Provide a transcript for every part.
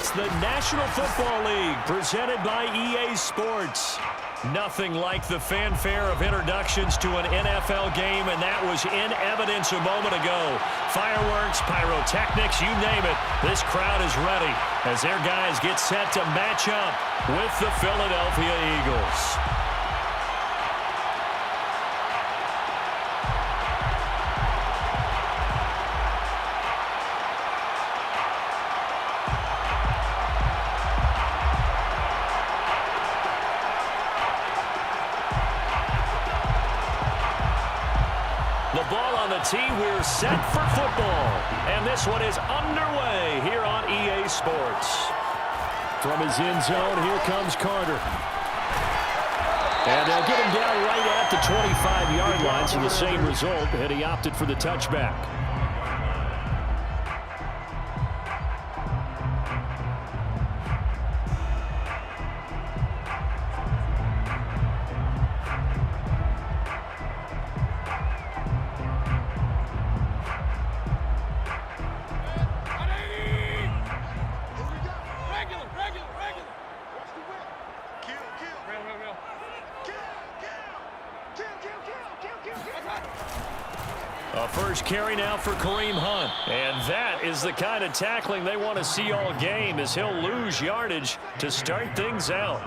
It's the National Football League presented by EA Sports. Nothing like the fanfare of introductions to an NFL game, and that was in evidence a moment ago. Fireworks, pyrotechnics, you name it. This crowd is ready as their guys get set to match up with the Philadelphia Eagles. The ball on the tee, we're set for football. And this one is underway here on EA Sports. From his end zone, here comes Carter. And they'll get him down right at the 25-yard line, so the same result, and he opted for the touchback. A first carry now for Kareem Hunt. And that is the kind of tackling they want to see all game, as he'll lose yardage to start things out.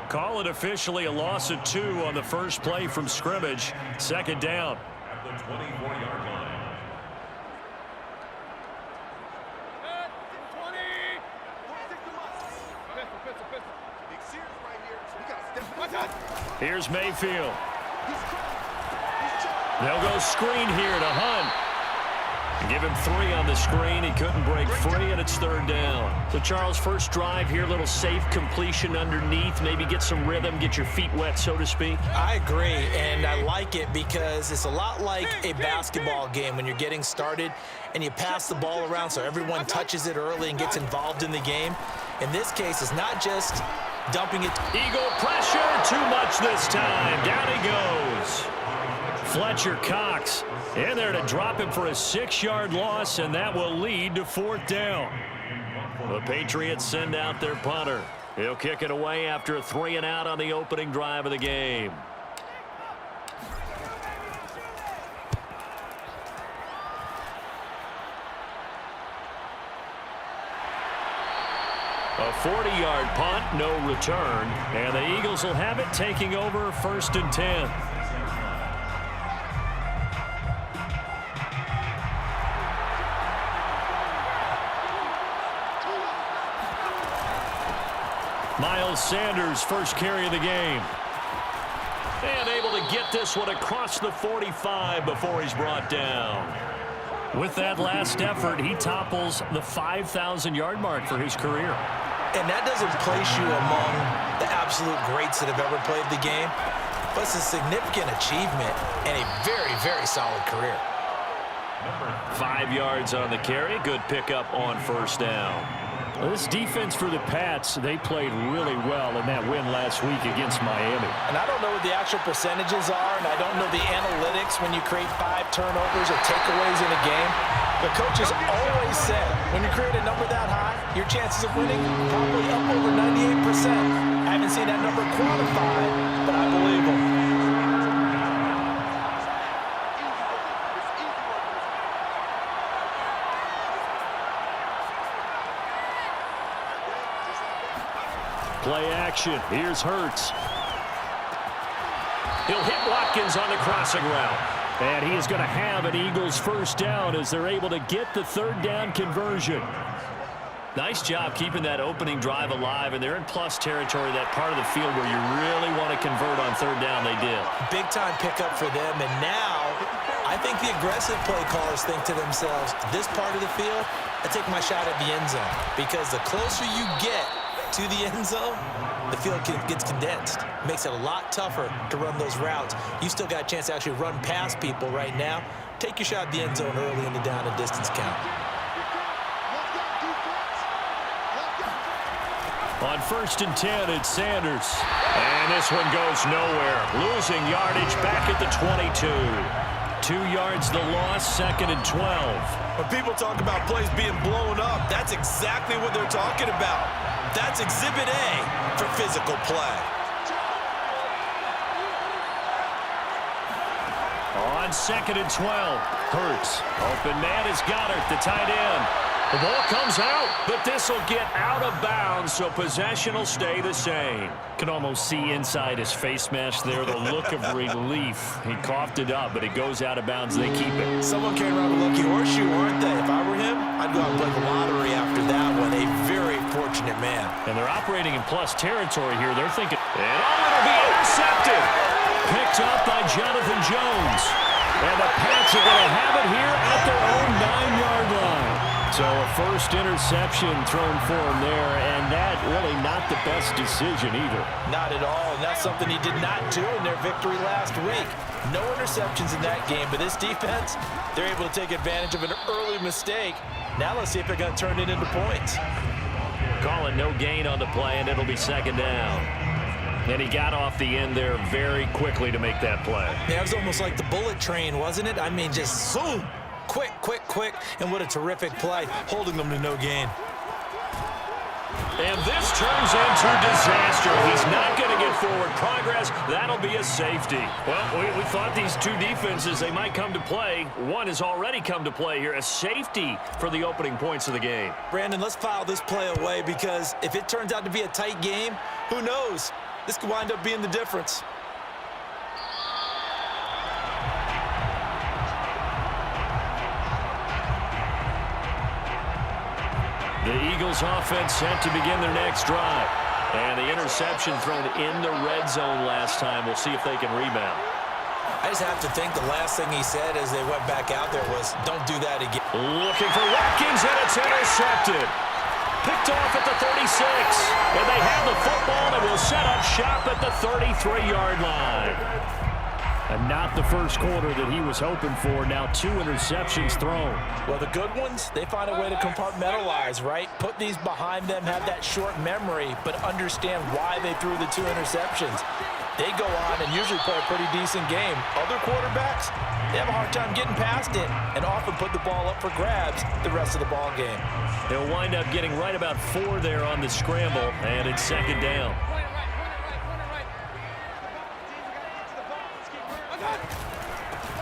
Call it officially a loss of 2 on the first play from scrimmage. Second down. At the 24-yard line. Here's Mayfield. They'll go screen here to Hunt. Give him 3 on the screen. He couldn't break free, and it's third down. So, Charles, first drive here, little safe completion underneath. Maybe get some rhythm, get your feet wet, so to speak. I agree, and I like it because it's a lot like a basketball game when you're getting started and you pass the ball around so everyone touches it early and gets involved in the game. In this case, it's not just dumping it. Eagle pressure, too much this time. Down he goes. Fletcher Cox in there to drop him for a 6-yard loss, and that will lead to fourth down. The Patriots send out their punter. He'll kick it away after a 3-and-out on the opening drive of the game. A 40-yard punt, no return, and the Eagles will have it, taking over first and 10. Miles Sanders, first carry of the game. And able to get this one across the 45 before he's brought down. With that last effort, he topples the 5,000-yard mark for his career. And that doesn't place you among the absolute greats that have ever played the game, but it's a significant achievement and a very, very solid career. 5 yards on the carry. Good pickup on first down. Well, this defense for the Pats, they played really well in that win last week against Miami. And I don't know what the actual percentages are, and I don't know the analytics when you create 5 turnovers or takeaways in a game. But coaches always said, when you create a number that high, your chances of winning probably up over 98%. I haven't seen that number quantified, but I believe them. Play action. Here's Hurts. He'll hit Watkins on the crossing route. And he is going to have an Eagles first down as they're able to get the third down conversion. Nice job keeping that opening drive alive, and they're in plus territory, that part of the field where you really want to convert on third down. They did. Big-time pickup for them, and now I think the aggressive play callers think to themselves, this part of the field, I take my shot at the end zone, because the closer you get to the end zone, the field gets condensed. Makes it a lot tougher to run those routes. You still got a chance to actually run past people right now. Take your shot at the end zone early in the down and distance count. On first and 10, it's Sanders. And this one goes nowhere. Losing yardage back at the 22. 2 yards the loss, 2nd and 12. When people talk about plays being blown up, that's exactly what they're talking about. That's Exhibit A for physical play. On 2nd and 12, Hurts. Open man is Goddard, the tight end. The ball comes out, but this will get out of bounds, so possession will stay the same. Can almost see inside his face mask there, the look of relief. He coughed it up, but it goes out of bounds. They keep it. Someone came around with a lucky horseshoe, weren't they? If I were him, I'd go out and play the lottery after that one. A very fortunate man. And they're operating in plus territory here. They're thinking, and it'll be intercepted. Picked up by Jonathan Jones. And the Pats are going to have it here at their own 9-yard line. So a first interception thrown for him there, and that really not the best decision either. Not at all, and that's something he did not do in their victory last week. No interceptions in that game, but this defense, they're able to take advantage of an early mistake. Now let's see if they're going to turn it into points. Call it no gain on the play, and it'll be 2nd down. And he got off the end there very quickly to make that play. Yeah, it was almost like the bullet train, wasn't it? I mean, just zoom. Quick, quick, quick, and what a terrific play, holding them to no gain. And this turns into disaster. He's not going to get forward progress. That'll be a safety. Well, we thought these two defenses, they might come to play. One has already come to play here, a safety for the opening points of the game. Brandon, let's file this play away because if it turns out to be a tight game, who knows? This could wind up being the difference. The Eagles offense set to begin their next drive. And the interception thrown in the red zone last time. We'll see if they can rebound. I just have to think the last thing he said as they went back out there was, don't do that again. Looking for Watkins, and it's intercepted. Picked off at the 36. And they have the football and will set up shop at the 33-yard line. And not the first quarter that he was hoping for. Now 2 interceptions thrown. Well, the good ones, they find a way to compartmentalize, right? Put these behind them, have that short memory, but understand why they threw the 2 interceptions. They go on and usually play a pretty decent game. Other quarterbacks, they have a hard time getting past it and often put the ball up for grabs the rest of the ball game. They'll wind up getting right about 4 there on the scramble, and it's 2nd down.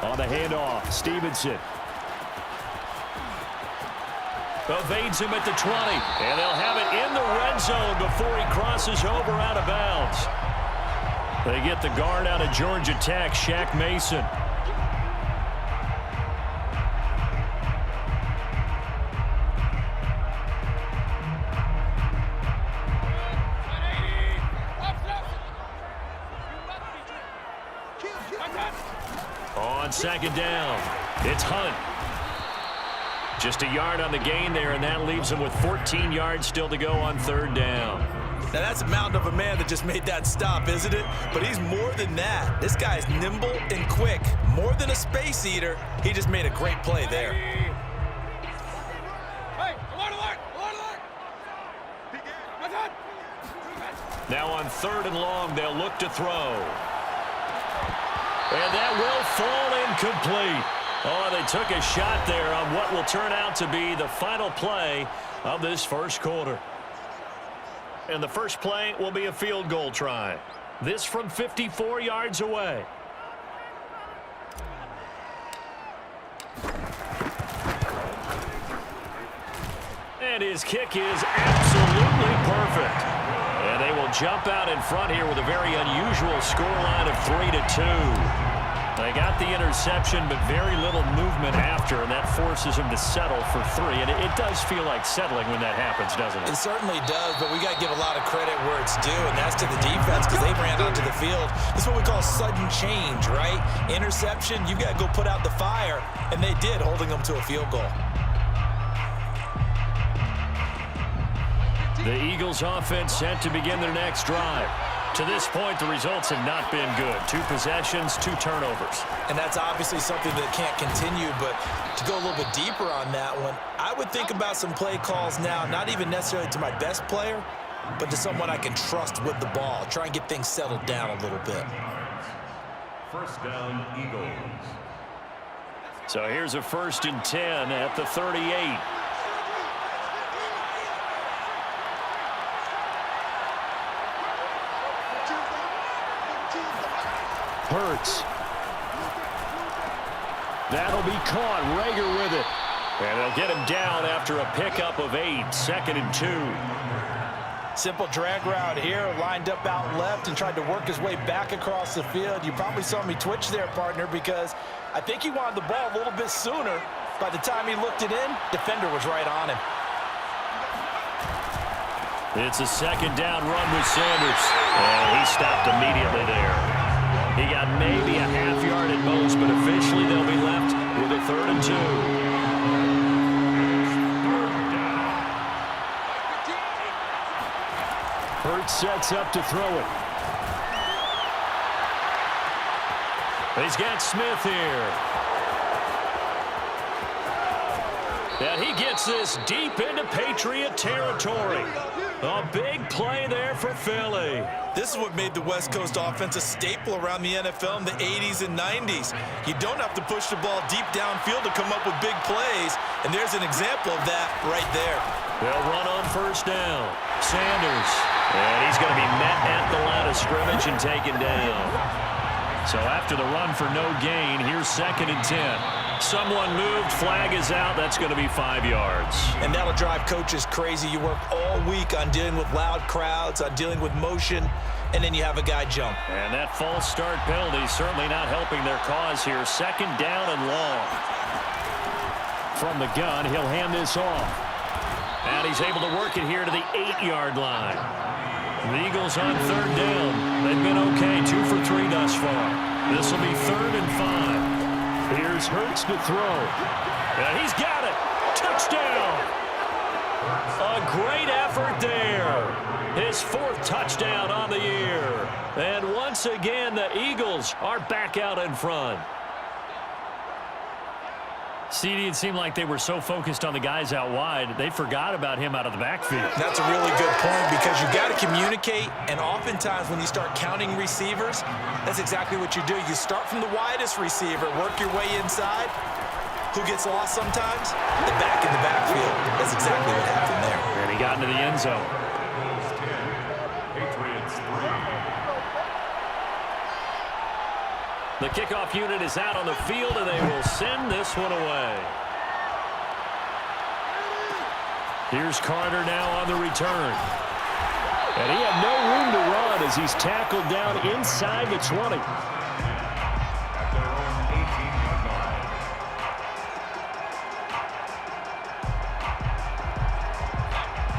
On the handoff, Stevenson. Evades him at the 20. And they'll have it in the red zone before he crosses over out of bounds. They get the guard out of Georgia Tech, Shaq Mason. On 2nd down, it's Hunt. Just a yard on the gain there, and that leaves him with 14 yards still to go on 3rd down. Now, that's a mountain of a man that just made that stop, isn't it? But he's more than that. This guy's nimble and quick. More than a space eater, he just made a great play there. Now on 3rd and long, they'll look to throw. And that will fall incomplete. Oh, they took a shot there on what will turn out to be the final play of this first quarter. And the first play will be a field goal try. This from 54 yards away. And his kick is absolutely perfect. And they will jump out in front here with a very unusual scoreline of 3-2. They got the interception, but very little movement after, and that forces them to settle for 3. And it does feel like settling when that happens, doesn't it? It certainly does, but we got to give a lot of credit where it's due, and that's to the defense because they ran onto the field. This is what we call sudden change, right? Interception, you got to go put out the fire, and they did, holding them to a field goal. The Eagles offense set to begin their next drive. To this point, the results have not been good. 2 possessions, 2 turnovers. And that's obviously something that can't continue, but to go a little bit deeper on that one, I would think about some play calls now, not even necessarily to my best player, but to someone I can trust with the ball. Try and get things settled down a little bit. 1st down, Eagles. So here's a 1st and 10 at the 38. Hurts. That'll be caught. Rager with it. And they'll get him down after a pickup of 8. 2nd and 2. Simple drag route here, lined up out left and tried to work his way back across the field. You probably saw me twitch there, partner, because I think he wanted the ball a little bit sooner. By the time he looked it in, defender was right on him. It's a 2nd down run with Sanders. And he stopped immediately there. He got maybe a half yard at most, but officially they'll be left with a 3rd and 2. Hurts sets up to throw it. He's got Smith here. And he gets this deep into Patriot territory. A big play there for Philly. This is what made the West Coast offense a staple around the NFL in the 80s and 90s. You don't have to push the ball deep downfield to come up with big plays, and there's an example of that right there. They'll run on 1st down. Sanders. And he's going to be met at the line of scrimmage and taken down. So after the run for no gain, here's 2nd and 10. Someone moved, flag is out. That's going to be 5 yards. And that'll drive coaches crazy. You work all week on dealing with loud crowds, on dealing with motion, and then you have a guy jump. And that false start penalty certainly not helping their cause here. 2nd down and long. From the gun, he'll hand this off. And he's able to work it here to the 8-yard line. The Eagles on 3rd down. They've been okay, 2 for 3 thus far. This will be 3rd and 5. Here's Hurts to throw. And he's got it. Touchdown. A great effort there. His 4th touchdown on the year. And once again, the Eagles are back out in front. CD, it seemed like they were so focused on the guys out wide, they forgot about him out of the backfield. That's a really good point because you got to communicate, and oftentimes when you start counting receivers, that's exactly what you do. You start from the widest receiver, work your way inside. Who gets lost sometimes? The back in the backfield. That's exactly what happened there. And he got into the end zone. Patriots 3. The kickoff unit is out on the field, and they will send this one away. Here's Carter now on the return. And he had no room to run as he's tackled down inside the 20. At their own 18-yard line.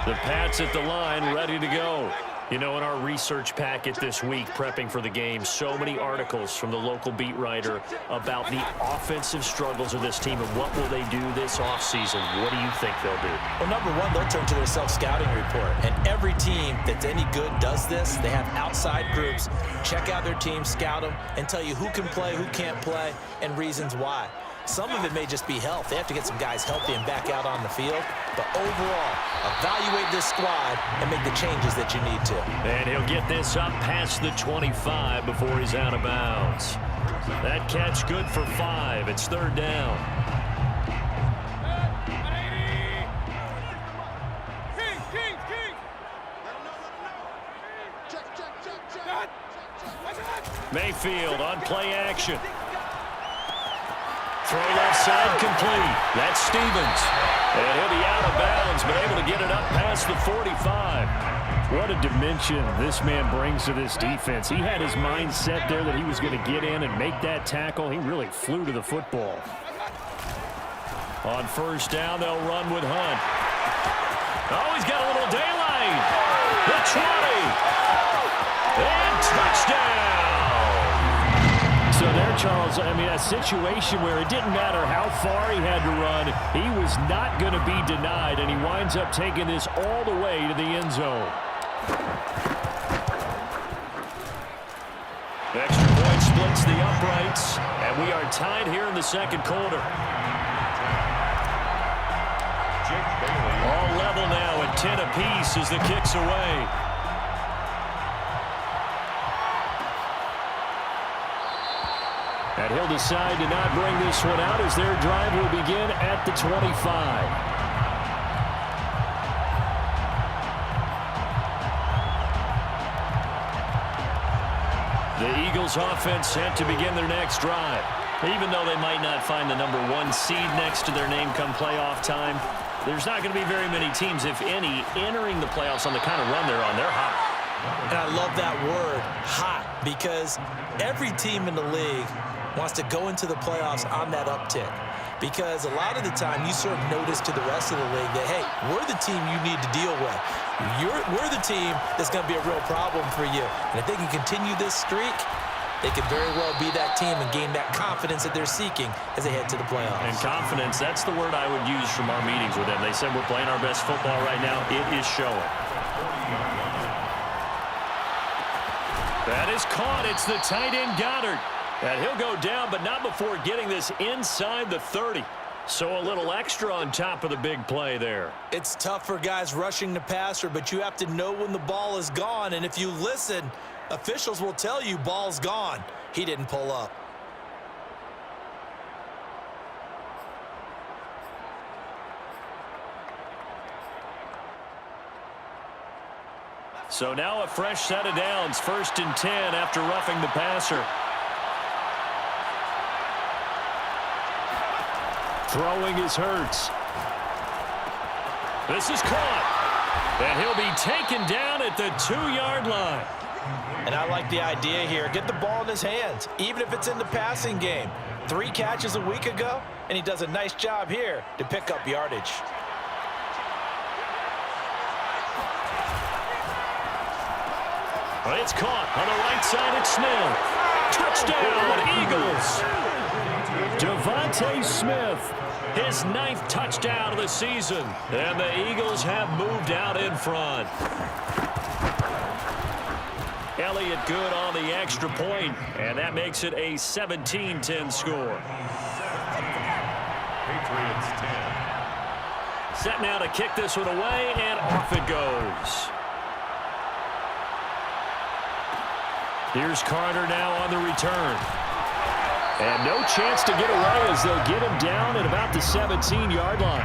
The Pats at the line, ready to go. You know, in our research packet this week, prepping for the game, so many articles from the local beat writer about the offensive struggles of this team and what will they do this offseason. What do you think they'll do? Well, number one, they'll turn to their self-scouting report. And every team that's any good does this. They have outside groups, check out their team, scout them, and tell you who can play, who can't play, and reasons why. Some of it may just be health. They have to get some guys healthy and back out on the field. But overall, evaluate this squad and make the changes that you need to. And he'll get this up past the 25 before he's out of bounds. That catch good for 5. It's 3rd down. Mayfield on play action. Throw left side complete. That's Stevens. And he'll be out of bounds, but able to get it up past the 45. What a dimension this man brings to this defense. He had his mind set there that he was going to get in and make that tackle. He really flew to the football. On 1st down, they'll run with Hunt. Oh, he's got a little daylight. The 20. And touchdown. So there, Charles, I mean, a situation where it didn't matter how far he had to run, he was not going to be denied, and he winds up taking this all the way to the end zone. Extra point splits the uprights, and we are tied here in the 2nd quarter. All level now at 10 apiece as the kick's away. And he'll decide to not bring this one out as their drive will begin at the 25. The Eagles offense set to begin their next drive. Even though they might not find the #1 seed next to their name come playoff time, there's not going to be very many teams, if any, entering the playoffs on the kind of run they're on. They're hot. And I love that word, hot, because every team in the league wants to go into the playoffs on that uptick. Because a lot of the time you serve notice to the rest of the league that, hey, we're the team you need to deal with. We're the team that's going to be a real problem for you. And if they can continue this streak, they could very well be that team and gain that confidence that they're seeking as they head to the playoffs. And confidence, that's the word I would use from our meetings with them. They said we're playing our best football right now. It is showing. That is caught. It's the tight end Goddard. And he'll go down, but not before getting this inside the 30. So a little extra on top of the big play there. It's tough for guys rushing the passer, but you have to know when the ball is gone. And if you listen, officials will tell you ball's gone. He didn't pull up. So now a fresh set of downs. 1st and 10 after roughing the passer. Throwing is Hurts. This is caught. And he'll be taken down at the 2-yard line. And I like the idea here. Get the ball in his hands, even if it's in the passing game. 3 catches a week ago, and he does a nice job here to pick up yardage. It's caught on the right side. It's Smith. Touchdown, Eagles. Devontae Smith, his 9th touchdown of the season. And the Eagles have moved out in front. Elliott good on the extra point, and that makes it a 17-10 score. Patriots 10. Set now to kick this one away, and off it goes. Here's Carter now on the return. And no chance to get away as they'll get him down at about the 17-yard line.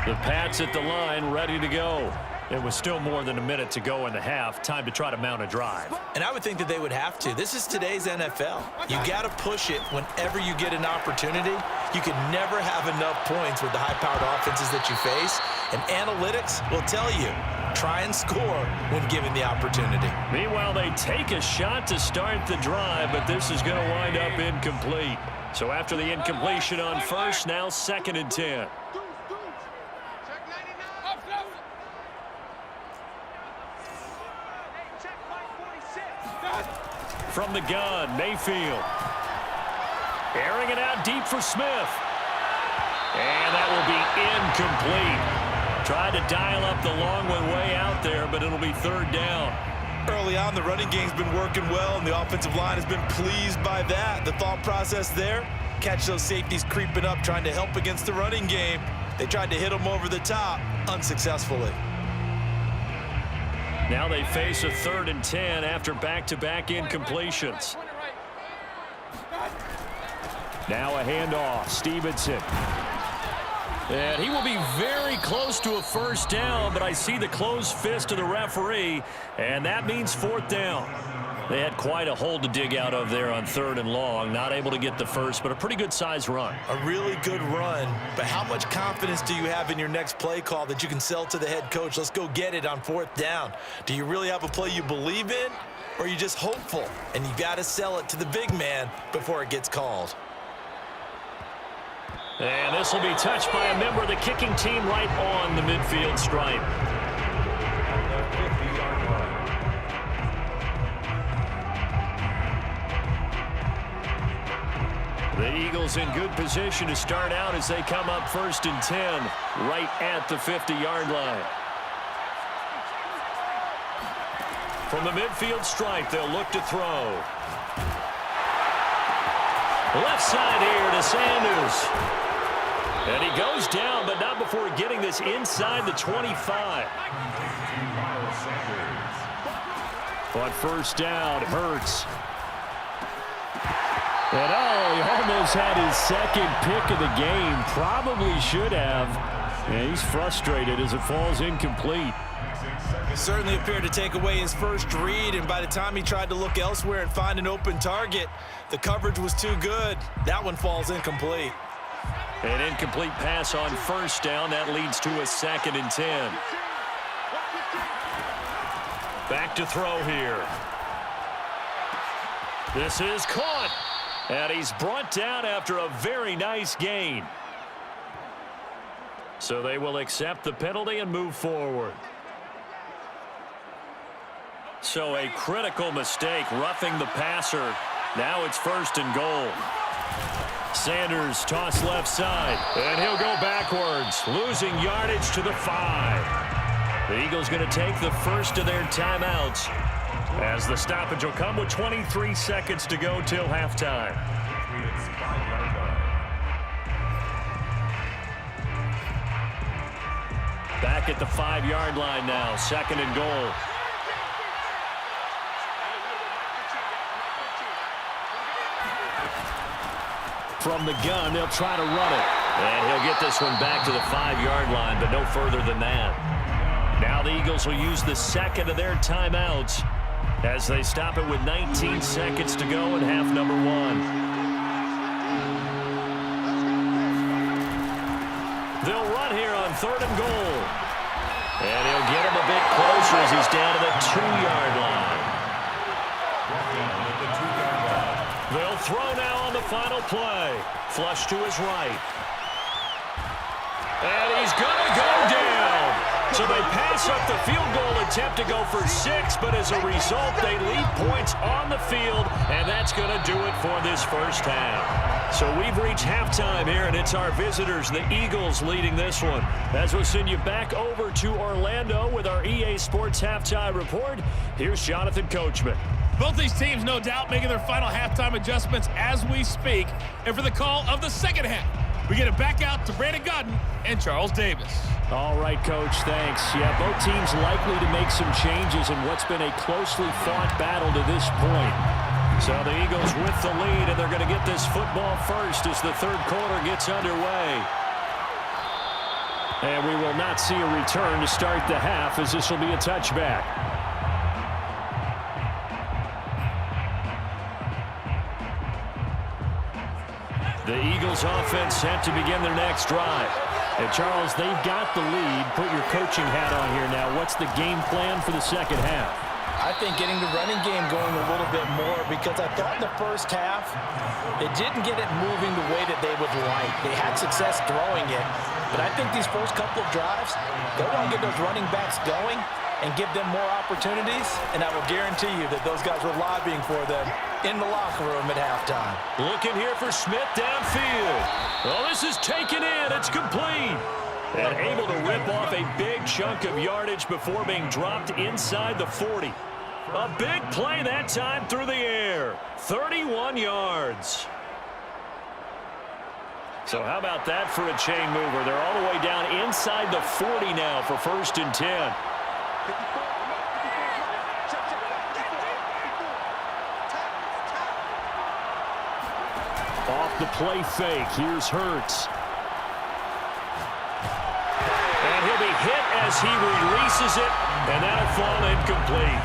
The Pats at the line, ready to go. It was still more than a minute to go in the half. Time to try to mount a drive. And I would think that they would have to. This is today's NFL. You got to push it whenever you get an opportunity. You can never have enough points with the high-powered offenses that you face. And analytics will tell you, try and score when given the opportunity. Meanwhile, they take a shot to start the drive, but this is going to wind up incomplete. So after the incompletion on first, now 2nd and 10. From the gun, Mayfield. Airing it out deep for Smith. And that will be incomplete. Tried to dial up the long one way out there, but it'll be 3rd down. Early on, the running game's been working well, and the offensive line has been pleased by that. The thought process there, catch those safeties creeping up, trying to help against the running game. They tried to hit them over the top, unsuccessfully. Now they face a 3rd and 10 after back-to-back incompletions. Now a handoff, Stevenson. And he will be very close to a 1st down, but I see the closed fist of the referee, and that means 4th down. They had quite a hole to dig out of there on 3rd and long. Not able to get the first, but a pretty good-sized run. A really good run, but how much confidence do you have in your next play call that you can sell to the head coach? Let's go get it on 4th down. Do you really have a play you believe in, or are you just hopeful? And you got to sell it to the big man before it gets called. And this will be touched by a member of the kicking team right on the midfield stripe. The Eagles in good position to start out as they come up 1st and 10 right at the 50-yard line. From the midfield stripe, they'll look to throw. Left side here to Sanders. And he goes down, but not before getting this inside the 25. On first down, Hurts. And he almost had his second pick of the game. Probably should have. And he's frustrated as it falls incomplete. Certainly appeared to take away his first read, and by the time he tried to look elsewhere and find an open target, the coverage was too good. That one falls incomplete. An incomplete pass on first down. That leads to a 2nd and 10. Back to throw here. This is caught. And he's brought down after a very nice gain. So they will accept the penalty and move forward. So a critical mistake, roughing the passer. Now it's 1st and goal. Sanders toss left side, and he'll go backwards, losing yardage to the 5. The Eagles going to take the first of their timeouts as the stoppage will come with 23 seconds to go till halftime. Back at the 5-yard line now, 2nd and goal. From the gun, they'll try to run it. And he'll get this one back to the 5-yard line, but no further than that. Now the Eagles will use the second of their timeouts as they stop it with 19 seconds to go in half number 1. They'll run here on 3rd and goal. And he'll get him a bit closer as he's down to the 2-yard line. They'll throw now on the final play. Flush to his right. And he's going to go down. So they pass up the field goal attempt to go for 6, but as a result, they leave points on the field, and that's going to do it for this first half. So we've reached halftime here, and it's our visitors, the Eagles, leading this one. As we'll send you back over to Orlando with our EA Sports Halftime Report, here's Jonathan Coachman. Both these teams, no doubt, making their final halftime adjustments as we speak. And for the call of the second half, we get it back out to Brandon Godden and Charles Davis. All right, Coach, thanks. Yeah, both teams likely to make some changes in what's been a closely fought battle to this point. So the Eagles with the lead, and they're going to get this football first as the third quarter gets underway. And we will not see a return to start the half, as this will be a touchback. The Eagles offense set to begin their next drive. And Charles, they've got the lead. Put your coaching hat on here now. What's the game plan for the second half? I think getting the running game going a little bit more, because I thought in the first half it didn't get it moving the way that they would like. They had success throwing it, but I think these first couple of drives, they want to get those running backs going and give them more opportunities, and I will guarantee you that those guys were lobbying for them in the locker room at halftime. Looking here for Smith downfield. Well, this is taken in. It's complete. And able to rip off a big chunk of yardage before being dropped inside the 40. A big play that time through the air. 31 yards. So how about that for a chain mover? They're all the way down inside the 40 now for 1st and 10. Off the play fake. Here's Hurts. And he'll be hit as he releases it, and that'll fall incomplete.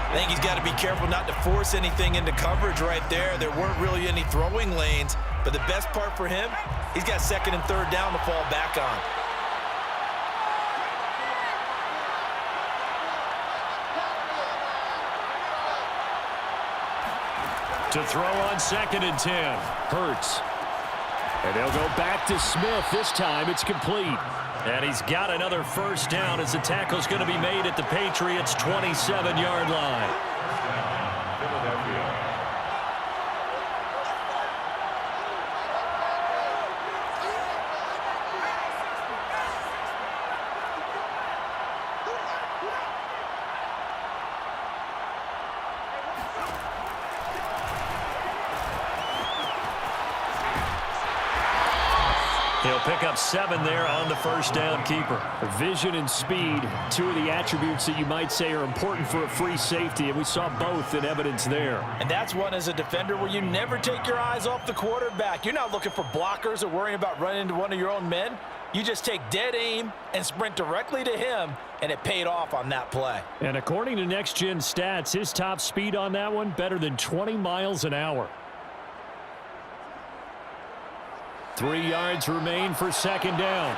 I think he's got to be careful not to force anything into coverage right there. There weren't really any throwing lanes, but the best part for him, he's got 2nd and 3rd down to fall back on. To throw on 2nd and 10. Hurts. And they'll go back to Smith. This time it's complete. And he's got another first down as the tackle's going to be made at the Patriots' 27-yard line. He'll pick up 7 there on the first down keeper. Vision and speed, 2 of the attributes that you might say are important for a free safety, and we saw both in evidence there. And that's one as a defender where you never take your eyes off the quarterback. You're not looking for blockers or worrying about running into one of your own men. You just take dead aim and sprint directly to him, and it paid off on that play. And according to Next Gen Stats, his top speed on that one, better than 20 miles an hour. 3 yards remain for second down.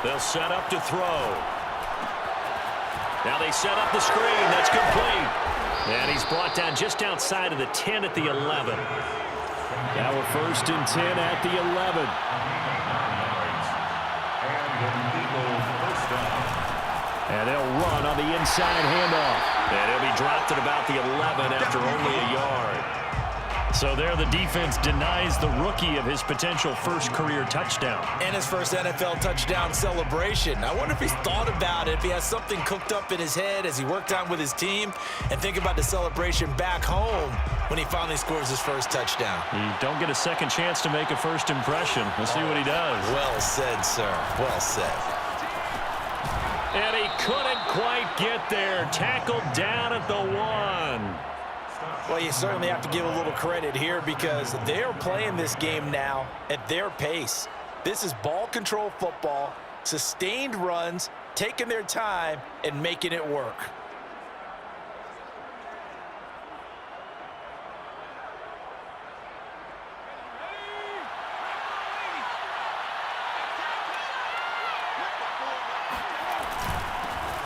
They'll set up to throw. Now they set up the screen. That's complete. And he's brought down just outside of the 10 at the 11. Now a 1st and 10 at the 11. And they'll run on the inside handoff. And he'll be dropped at about the 11 after only a yard. So there the defense denies the rookie of his potential first career touchdown. And his first NFL touchdown celebration. I wonder if he's thought about it, if he has something cooked up in his head as he worked on with his team, and think about the celebration back home when he finally scores his first touchdown. You don't get a second chance to make a first impression. We'll see what he does. Well said, sir. Well said. And he couldn't quite get there. Tackled down at the 1. Well, you certainly have to give a little credit here because they're playing this game now at their pace. This is ball control football, sustained runs, taking their time, and making it work.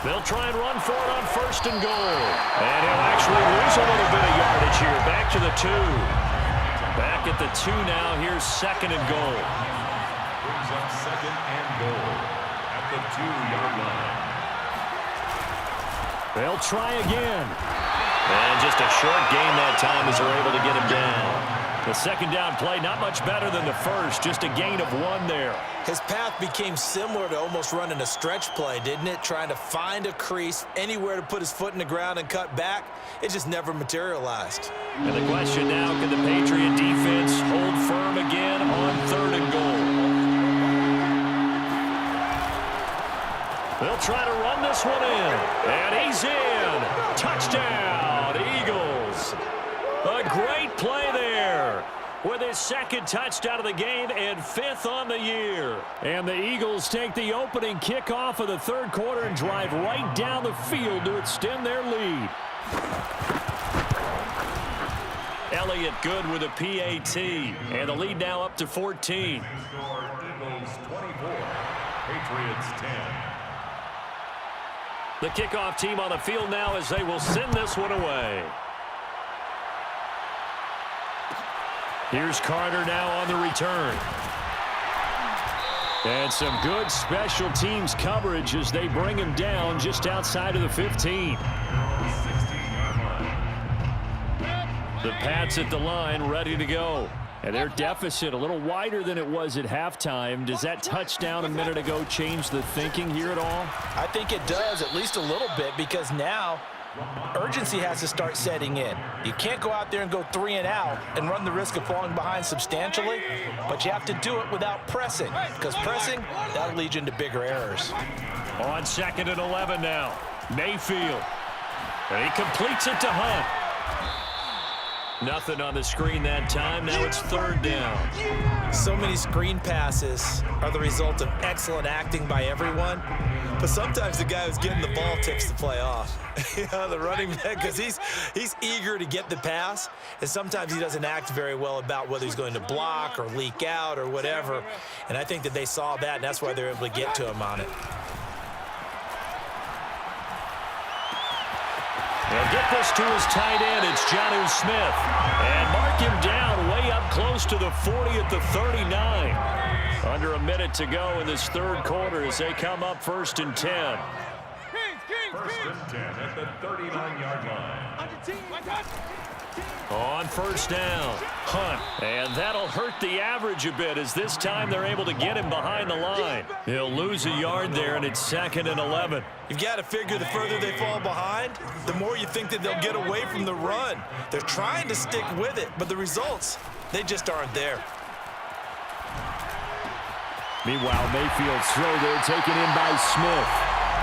They'll try and run for it on 1st and goal. And he'll actually lose a little bit of yardage here. Back to the 2. Back at the 2 now. Here's 2nd and goal. Brings up 2nd and goal at the 2-yard line. They'll try again. And just a short gain that time as they're able to get him down. The second down play, not much better than the first. Just a gain of 1 there. His path became similar to almost running a stretch play, didn't it? Trying to find a crease, anywhere to put his foot in the ground and cut back. It just never materialized. And the question now, can the Patriot defense hold firm again on 3rd and goal? They'll try to run this one in. And he's in. Touchdown, Eagles. A great play there with his 2nd touchdown of the game and 5th on the year. And the Eagles take the opening kickoff of the 3rd quarter and drive right down the field to extend their lead. Elliott good with a PAT. And the lead now up to 14. Score Eagles 24, Patriots 10. The kickoff team on the field now as they will send this one away. Here's Carter now on the return. And some good special teams coverage as they bring him down just outside of the 15. The Pats at the line, ready to go. And their deficit a little wider than it was at halftime. Does that touchdown a minute ago change the thinking here at all? I think it does, at least a little bit, because now urgency has to start setting in. You can't go out there and go 3 and out and run the risk of falling behind substantially, but you have to do it without pressing, because pressing, that'll lead you into bigger errors. On 2nd and 11 now. Mayfield. And he completes it to Hunt. Nothing on the screen that time. Now it's 3rd down. So many screen passes are the result of excellent acting by everyone, but sometimes the guy who's getting the ball tips the play off. The running back, because he's eager to get the pass, and sometimes he doesn't act very well about whether he's going to block or leak out or whatever, and I think that they saw that, and that's why they're able to get to him on it. They'll get this to his tight end. It's Jonnu Smith. And mark him down way up close to the 40 at the 39. Under a minute to go in this 3rd quarter as they come up 1st and 10. 1st and 10 at the 39-yard line. On 1st down, Hunt. And that'll hurt the average a bit as this time they're able to get him behind the line. He'll lose a yard there, and it's 2nd and 11. You've got to figure the further they fall behind, the more you think that they'll get away from the run. They're trying to stick with it, but the results, They just aren't there. Meanwhile, Mayfield's throw there taken in by Smith.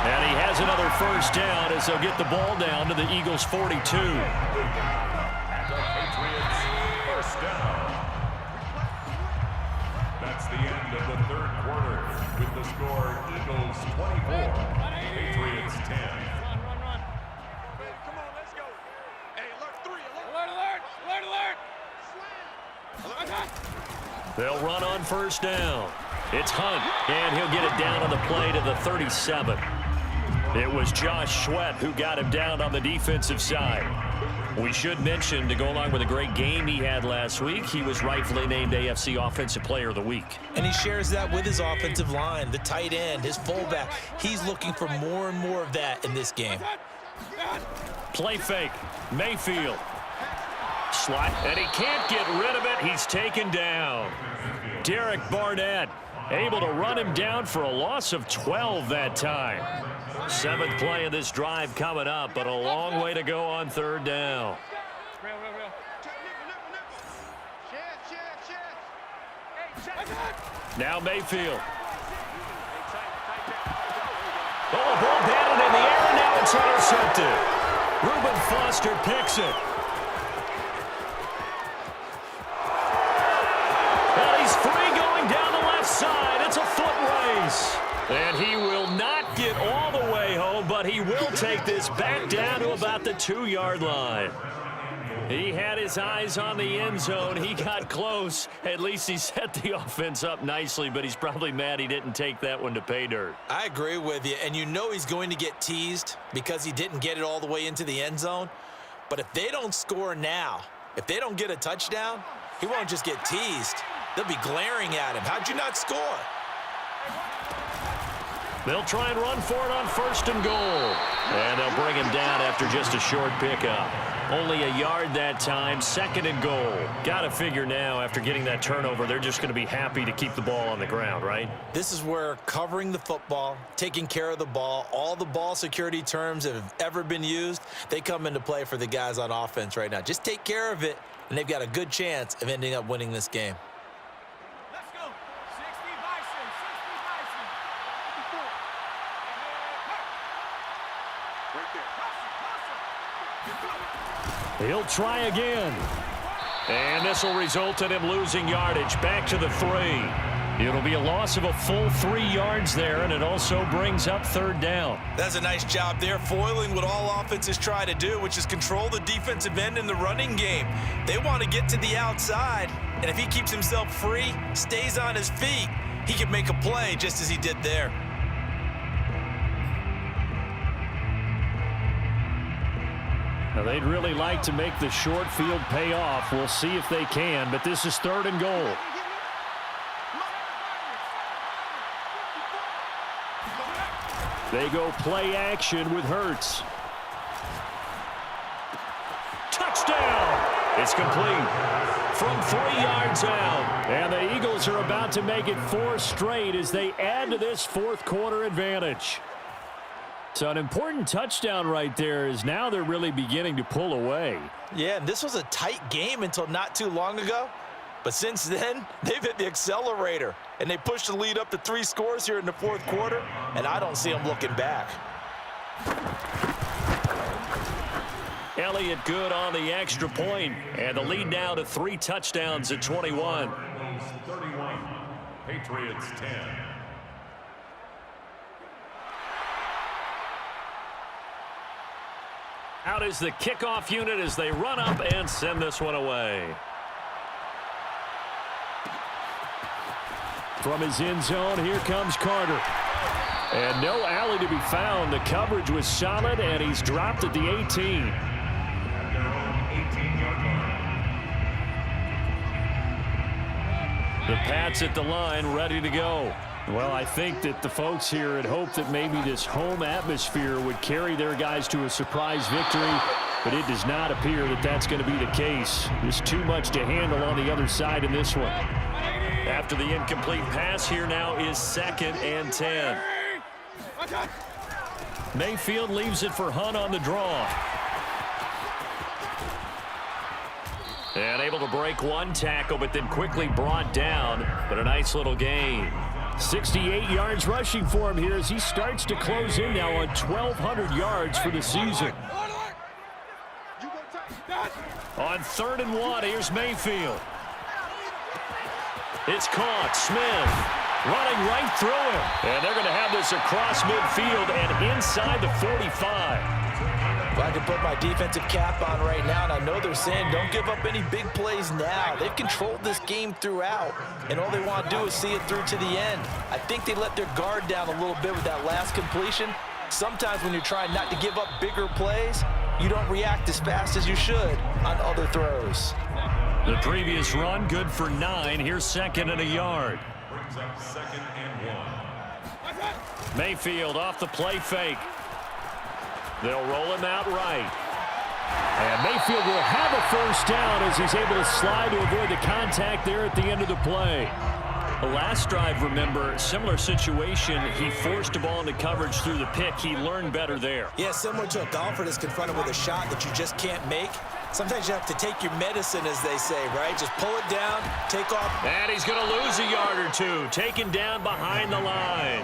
And he has another first down as they'll get the ball down to the Eagles' 42. The Patriots first down. That's the end of the third quarter with the score Eagles 24, Patriots 10. Run. Come on, let's go. Hey, alert 3, alert. They'll run on first down. It's Hunt, and he'll get it down on the play to the 37. It was Josh Sweat who got him down on the defensive side. We should mention, to go along with a great game he had last week, he was rightfully named AFC Offensive Player of the Week. And he shares that with his offensive line, the tight end, his fullback. He's looking for more and more of that in this game. Play fake. Mayfield. Slot, and he can't get rid of it. He's taken down. Derek Barnett able to run him down for a loss of 12 that time. 7th play of this drive coming up, but a long way to go on third down. Now Mayfield. Oh, a ball batted in the air, and now it's intercepted. Reuben Foster picks it. And he's free going down the left side. It's a foot race. And he will not get all the way home, but he will take this back down to about the 2-yard line. He had his eyes on the end zone. He got close. At least he set the offense up nicely, but he's probably mad he didn't take that one to pay dirt. I agree with you, and you know he's going to get teased because he didn't get it all the way into the end zone. But if they don't score now, if they don't get a touchdown, he won't just get teased. They'll be glaring at him. How'd you not score? They'll try and run for it on 1st and goal. And they'll bring him down after just a short pickup. Only a yard that time, 2nd and goal. Got to figure now, after getting that turnover, they're just going to be happy to keep the ball on the ground, right? This is where covering the football, taking care of the ball, all the ball security terms that have ever been used, they come into play for the guys on offense right now. Just take care of it, and they've got a good chance of ending up winning this game. Let's go. 60 Bison. Right there. He'll try again. And this will result in him losing yardage back to the 3. It'll be a loss of a full 3 yards there, and it also brings up 3rd down. That's a nice job there, foiling what all offenses try to do, which is control the defensive end in the running game. They want to get to the outside, and if he keeps himself free, stays on his feet, he can make a play just as he did there. Now, they'd really like to make the short field pay off. We'll see if they can, but this is 3rd and goal. They go play action with Hurts. Touchdown! It's complete from 3 yards out. And the Eagles are about to make it 4 straight as they add to this 4th quarter advantage. So an important touchdown right there is now they're really beginning to pull away. Yeah, and this was a tight game until not too long ago. But since then, they've hit the accelerator, and they pushed the lead up to 3 scores here in the 4th quarter, and I don't see them looking back. Elliott good on the extra point, and the lead now to 3 touchdowns at 21. 31, Patriots 10. Out is the kickoff unit as they run up and send this one away. From his end zone, here comes Carter. And no alley to be found. The coverage was solid, and he's dropped at the 18. At their own 18-yard line. The Pats at the line, ready to go. Well, I think that the folks here had hoped that maybe this home atmosphere would carry their guys to a surprise victory, but it does not appear that that's going to be the case. There's too much to handle on the other side in this one. After the incomplete pass, here now is 2nd and 10. Mayfield leaves it for Hunt on the draw. And able to break one tackle, but then quickly brought down. But a nice little gain. 68 yards rushing for him here as he starts to close in now on 1,200 yards for the season. On 3rd and 1, here's Mayfield. It's caught. Smith running right through him. And they're going to have this across midfield and inside the 45. If I can put my defensive cap on right now, and I know they're saying don't give up any big plays now. They've controlled this game throughout, and all they want to do is see it through to the end. I think they let their guard down a little bit with that last completion. Sometimes when you're trying not to give up bigger plays, you don't react as fast as you should on other throws. The previous run, good for 9. Here's 2nd and a yard. Brings up 2nd and 1. Mayfield off the play fake. They'll roll him out right. And Mayfield will have a first down as he's able to slide to avoid the contact there at the end of the play. The last drive, remember, similar situation. He forced the ball into coverage through the pick. He learned better there. Yeah, similar to a golfer that's confronted with a shot that you just can't make. Sometimes you have to take your medicine, as they say, right? Just pull it down, take off. And he's going to lose a yard or two, taken down behind the line.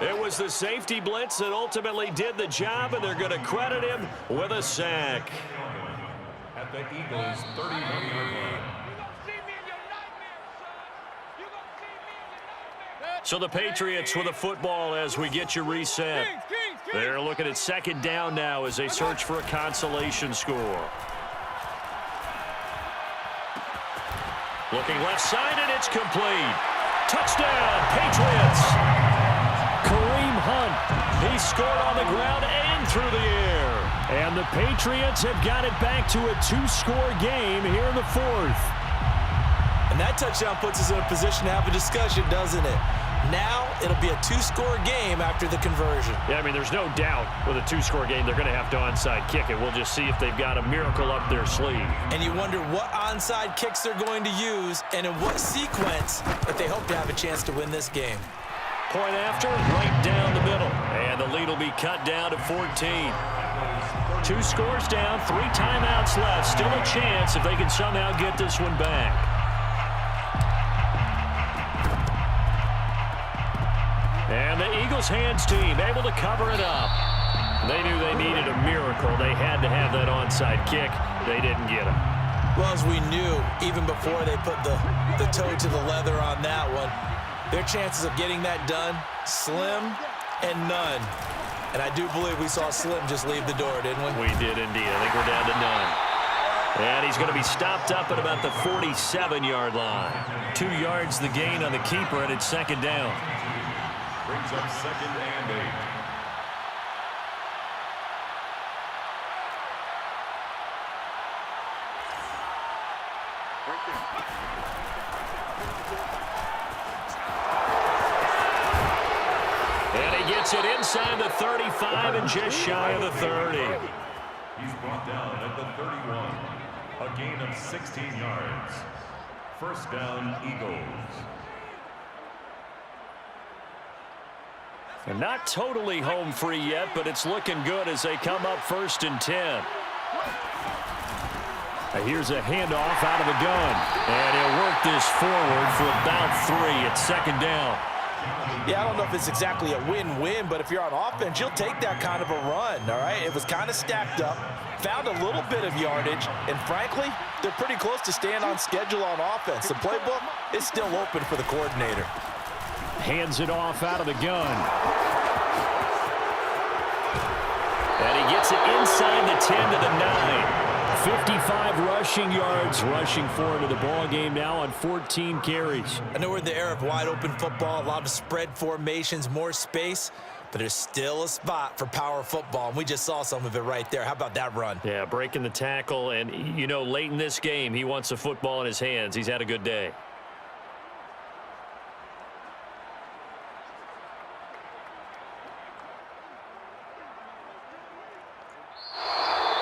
It was the safety blitz that ultimately did the job, and they're going to credit him with a sack. At the Eagles' 31-yard line. So the Patriots with a football as we get you reset. They're looking at 2nd down now as they search for a consolation score. Looking left side, and it's complete. Touchdown, Patriots. Kareem Hunt. He scored on the ground and through the air. And the Patriots have got it back to a 2-score game here in the 4th. And that touchdown puts us in a position to have a discussion, doesn't it? Now it'll be a 2-score game after the conversion. Yeah, I mean, there's no doubt with a 2-score game they're going to have to onside kick it. We'll just see if they've got a miracle up their sleeve. And you wonder what onside kicks they're going to use and in what sequence that they hope to have a chance to win this game. Point after, right down the middle. And the lead will be cut down to 14. 2 scores down, 3 timeouts left. Still a chance if they can somehow get this one back. And the Eagles hands team able to cover it up. They knew they needed a miracle. They had to have that onside kick. They didn't get it. Well, as we knew, even before they put the toe to the leather on that one, their chances of getting that done, slim and none. And I do believe we saw Slim just leave the door, didn't we? We did indeed. I think we're down to none. And he's going to be stopped up at about the 47-yard line. 2 yards the gain on the keeper, and it's 2nd down. Brings up 2nd and 8. And he gets it inside the 35 and just shy of the 30. He's brought down at the 31. A gain of 16 yards. 1st down, Eagles. And not totally home free yet, but it's looking good as they come up 1st and 10. Here's a handoff out of the gun. And he'll work this forward for about 3 at 2nd down. Yeah, I don't know if it's exactly a win-win, but if you're on offense, you'll take that kind of a run, all right? It was kind of stacked up, found a little bit of yardage, and frankly, they're pretty close to staying on schedule on offense. The playbook is still open for the coordinator. Hands it off out of the gun. And he gets it inside the 10 to the 9. 55 rushing yards rushing forward to the ball game now on 14 carries. I know we're in the era of wide open football, a lot of spread formations, more space, but there's still a spot for power football, and we just saw some of it right there. How about that run? Yeah, breaking the tackle, and, you know, late in this game, he wants the football in his hands. He's had a good day.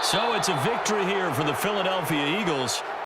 So it's a victory here for the Philadelphia Eagles.